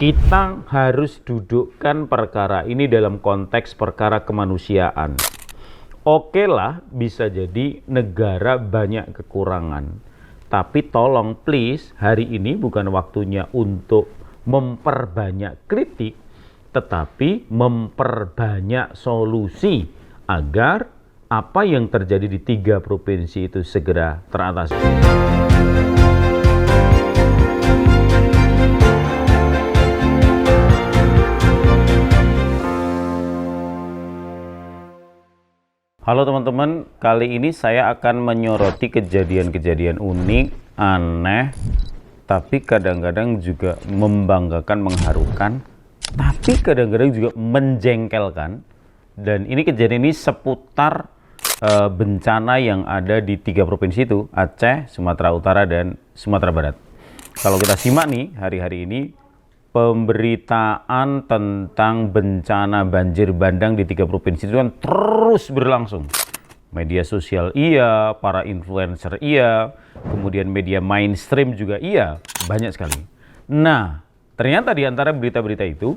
Kita harus dudukkan perkara ini dalam konteks perkara kemanusiaan. Oke lah, bisa jadi negara banyak kekurangan. Tapi tolong please, hari ini bukan waktunya untuk memperbanyak kritik, tetapi memperbanyak solusi agar apa yang terjadi di 3 provinsi itu segera teratasi. Halo teman-teman, kali ini saya akan menyoroti kejadian-kejadian unik, aneh, tapi kadang-kadang juga membanggakan, mengharukan, tapi kadang-kadang juga menjengkelkan. Dan ini kejadian ini seputar bencana yang ada di 3 provinsi itu, Aceh, Sumatera Utara, dan Sumatera Barat. Kalau kita simak nih, hari-hari ini, pemberitaan tentang bencana banjir bandang di 3 provinsi itu kan terus berlangsung. Media sosial iya, para influencer iya, kemudian media mainstream juga iya, banyak sekali. Nah, ternyata di antara berita-berita itu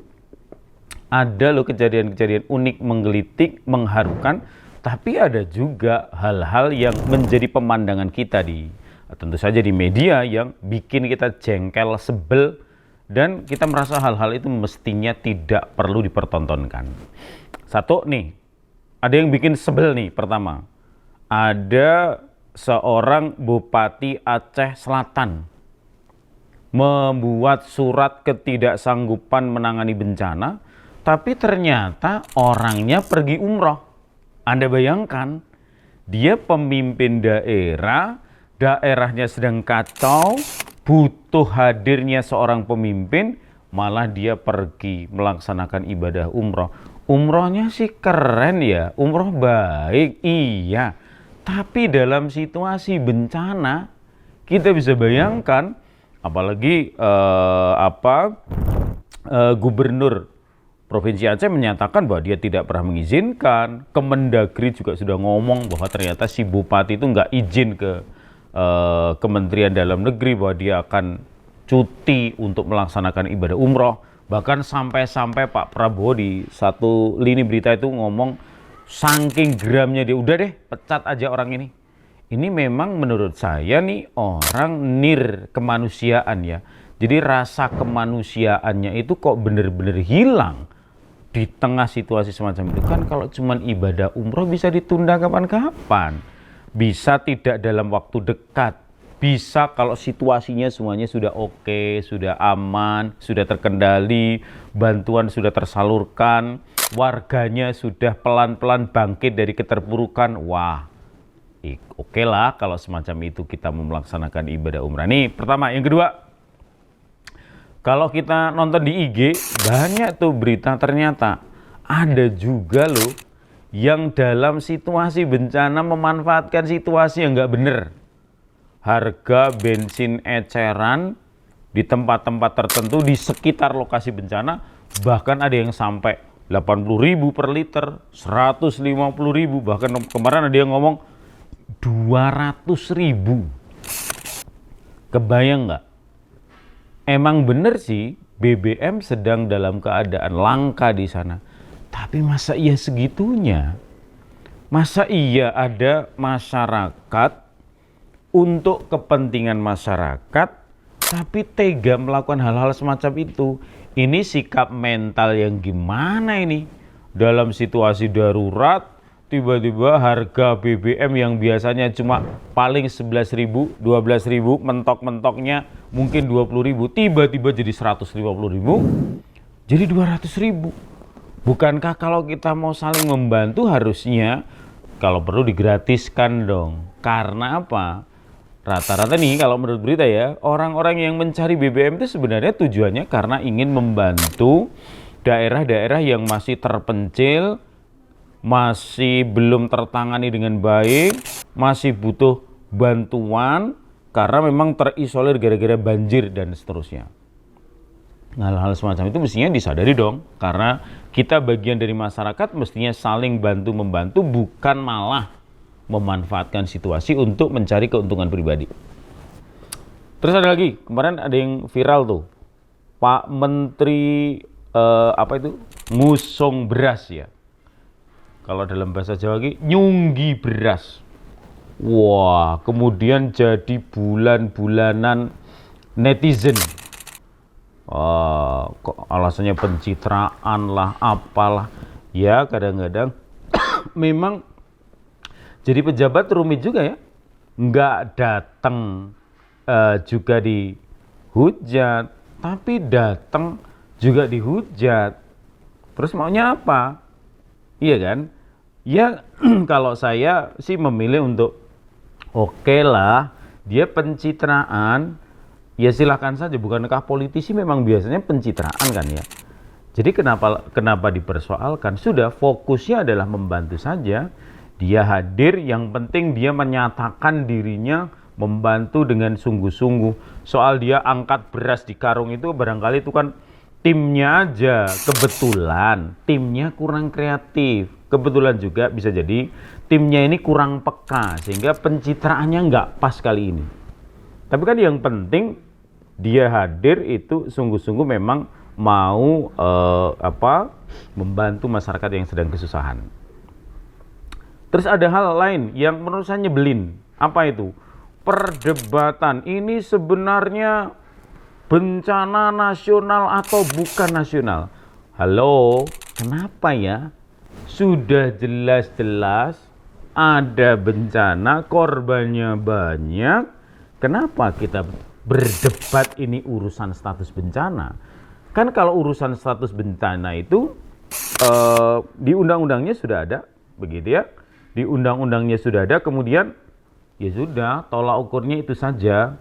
ada loh kejadian-kejadian unik, menggelitik, mengharukan, tapi ada juga hal-hal yang menjadi pemandangan kita tentu saja di media yang bikin kita jengkel, sebel, dan kita merasa hal-hal itu mestinya tidak perlu dipertontonkan. Satu nih, ada yang bikin sebel nih. Pertama, ada seorang Bupati Aceh Selatan membuat surat ketidaksanggupan menangani bencana, tapi ternyata orangnya pergi umroh. Anda bayangkan, dia pemimpin daerahnya sedang kacau, butuh hadirnya seorang pemimpin, malah dia pergi melaksanakan ibadah umroh. Umrohnya sih keren ya, umroh baik, iya. Tapi dalam situasi bencana, kita bisa bayangkan, apalagi Gubernur Provinsi Aceh menyatakan bahwa dia tidak pernah mengizinkan. Kemendagri juga sudah ngomong bahwa ternyata si bupati itu nggak izin ke Kementerian Dalam Negeri bahwa dia akan cuti untuk melaksanakan ibadah umroh. Bahkan sampai-sampai Pak Prabowo di satu lini berita itu ngomong, saking geramnya dia, udah deh pecat aja orang ini. Ini memang menurut saya nih orang kemanusiaan ya. Jadi rasa kemanusiaannya itu kok bener-bener hilang di tengah situasi semacam itu. Kan kalau cuman ibadah umroh bisa ditunda kapan-kapan. Bisa tidak dalam waktu dekat, bisa kalau situasinya semuanya sudah oke, sudah aman, sudah terkendali, bantuan sudah tersalurkan, warganya sudah pelan-pelan bangkit dari keterpurukan. Wah, oke lah kalau semacam itu kita mau melaksanakan ibadah umrah. Nih pertama. Yang kedua, kalau kita nonton di IG, banyak tuh berita, ternyata ada juga loh yang dalam situasi bencana memanfaatkan situasi yang nggak bener. Harga bensin eceran di tempat-tempat tertentu di sekitar lokasi bencana, bahkan ada yang sampai 80.000 per liter, 150.000, bahkan kemarin ada yang ngomong 200.000. Kebayang nggak? Emang bener sih BBM sedang dalam keadaan langka di sana. Tapi masa iya segitunya? Masa iya ada masyarakat untuk kepentingan masyarakat tapi tega melakukan hal-hal semacam itu? Ini sikap mental yang gimana ini? Dalam situasi darurat, tiba-tiba harga BBM yang biasanya cuma paling 11.000, 12.000, mentok-mentoknya mungkin 20.000, tiba-tiba jadi 150.000, jadi 200.000. Bukankah kalau kita mau saling membantu harusnya kalau perlu digratiskan dong? Karena apa? Rata-rata nih kalau menurut berita ya, orang-orang yang mencari BBM itu sebenarnya tujuannya karena ingin membantu daerah-daerah yang masih terpencil, masih belum tertangani dengan baik, masih butuh bantuan karena memang terisolir gara-gara banjir dan seterusnya. Hal-hal semacam itu mestinya disadari dong, karena kita bagian dari masyarakat mestinya saling bantu-membantu, bukan malah memanfaatkan situasi untuk mencari keuntungan pribadi. Terus ada lagi, kemarin ada yang viral tuh, Pak Menteri apa itu ngusung beras ya. Kalau dalam bahasa Jawa ini nyunggi beras. Wah, kemudian jadi bulan-bulanan netizen. Kok alasannya pencitraan lah, apalah. Ya kadang-kadang memang jadi pejabat rumit juga ya. Nggak datang juga dihujat, tapi datang juga dihujat. Terus maunya apa? Iya kan? Ya kalau saya sih memilih untuk oke lah, dia pencitraan, ya silahkan saja. Bukankah politisi memang biasanya pencitraan kan ya? Jadi kenapa dipersoalkan? Sudah, fokusnya adalah membantu saja. Dia hadir, yang penting dia menyatakan dirinya membantu dengan sungguh-sungguh. Soal dia angkat beras di karung itu barangkali itu kan timnya aja, kebetulan timnya kurang kreatif. Kebetulan juga bisa jadi timnya ini kurang peka sehingga pencitraannya nggak pas kali ini. Tapi kan yang penting dia hadir itu sungguh-sungguh memang mau membantu masyarakat yang sedang kesusahan. Terus ada hal lain yang menurut saya nyebelin. Apa itu? Perdebatan ini sebenarnya bencana nasional atau bukan nasional. Halo, kenapa ya? Sudah jelas-jelas ada bencana, korbannya banyak. Kenapa kita berdebat ini urusan status bencana? Kan kalau urusan status bencana itu di undang-undangnya sudah ada, begitu ya. Di undang-undangnya sudah ada, kemudian ya sudah, tolak ukurnya itu saja.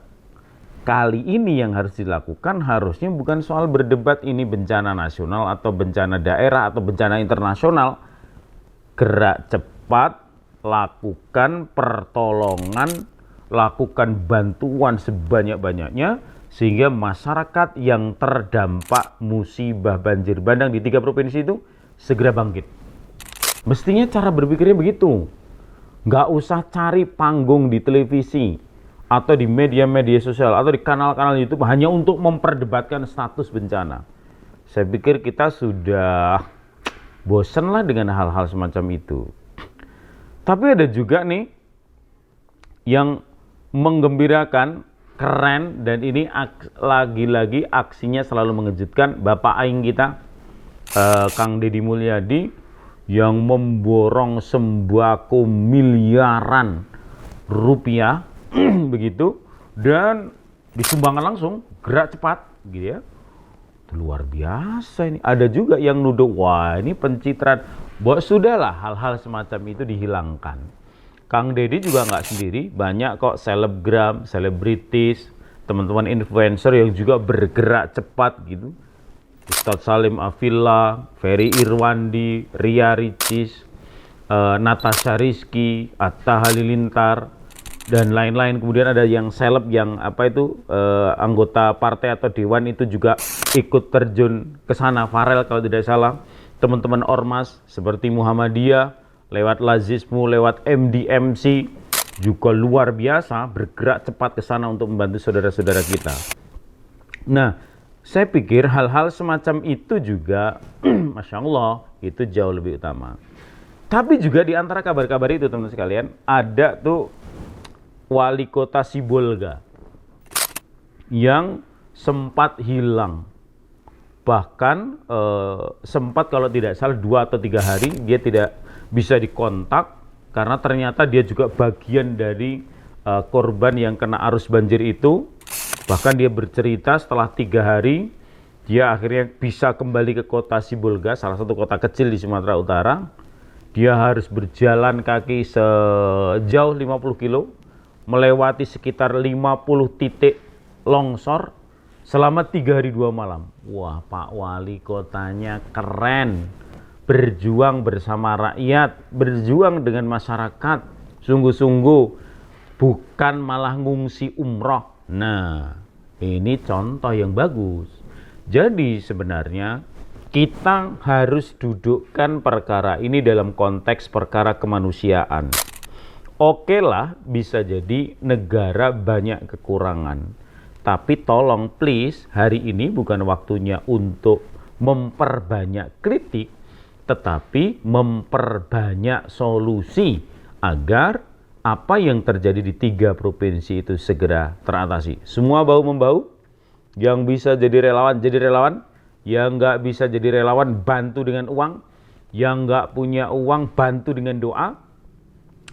Kali ini yang harus dilakukan harusnya bukan soal berdebat ini bencana nasional atau bencana daerah atau bencana internasional. Gerak cepat, lakukan pertolongan, lakukan bantuan sebanyak-banyaknya sehingga masyarakat yang terdampak musibah banjir bandang di 3 provinsi itu segera bangkit. Mestinya cara berpikirnya begitu. Nggak usah cari panggung di televisi atau di media-media sosial atau di kanal-kanal YouTube hanya untuk memperdebatkan status bencana. Saya pikir kita sudah bosan lah dengan hal-hal semacam itu. Tapi ada juga nih yang menggembirakan, keren, dan ini lagi-lagi aksinya selalu mengejutkan. Bapak Aing kita, Kang Deddy Mulyadi, yang memborong sembako miliaran rupiah begitu dan disumbangkan langsung, gerak cepat gitu ya. Itu luar biasa ini. Ada juga yang nuduh, wah ini pencitraan. Sudahlah hal-hal semacam itu dihilangkan. Kang Deddy juga nggak sendiri, banyak kok selebgram, selebritis, teman-teman influencer yang juga bergerak cepat gitu. Ustadz Salim Afilla, Ferry Irwandi, Ria Ricis, Natasha Rizky, Atta Halilintar, dan lain-lain. Kemudian ada yang seleb yang anggota partai atau dewan itu juga ikut terjun ke sana. Farel kalau tidak salah. Teman-teman ormas seperti Muhammadiyah, lewat Lazismu, lewat MDMC, juga luar biasa bergerak cepat ke sana untuk membantu saudara-saudara kita. Nah, saya pikir hal-hal semacam itu juga, Masya Allah, itu jauh lebih utama. Tapi juga di antara kabar-kabar itu, teman-teman sekalian, ada tuh wali kota Sibolga yang sempat hilang. Bahkan sempat kalau tidak salah 2 atau 3 hari dia tidak bisa dikontak karena ternyata dia juga bagian dari korban yang kena arus banjir itu. Bahkan dia bercerita setelah 3 hari dia akhirnya bisa kembali ke kota Sibolga, salah satu kota kecil di Sumatera Utara. Dia harus berjalan kaki sejauh 50 kilo, melewati sekitar 50 titik longsor selama 3 hari 2 malam. Wah, Pak Wali kotanya keren. Berjuang bersama rakyat, berjuang dengan masyarakat, sungguh-sungguh, bukan malah ngungsi umroh. Nah, ini contoh yang bagus. Jadi sebenarnya kita harus dudukkan perkara ini dalam konteks perkara kemanusiaan. Oke lah, bisa jadi negara banyak kekurangan. Tapi tolong please, hari ini bukan waktunya untuk memperbanyak kritik, tetapi memperbanyak solusi agar apa yang terjadi di 3 provinsi itu segera teratasi. Semua bahu-membahu, yang bisa jadi relawan, yang nggak bisa jadi relawan bantu dengan uang, yang nggak punya uang bantu dengan doa.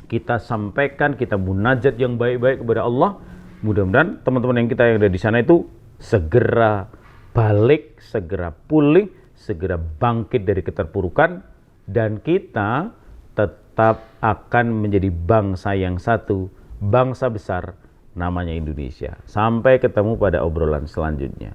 Kita sampaikan, kita munajat yang baik-baik kepada Allah. Mudah-mudahan teman-teman yang kita yang ada di sana itu segera balik, segera pulih, segera bangkit dari keterpurukan, dan kita tetap akan menjadi bangsa yang satu, bangsa besar namanya Indonesia. Sampai ketemu pada obrolan selanjutnya.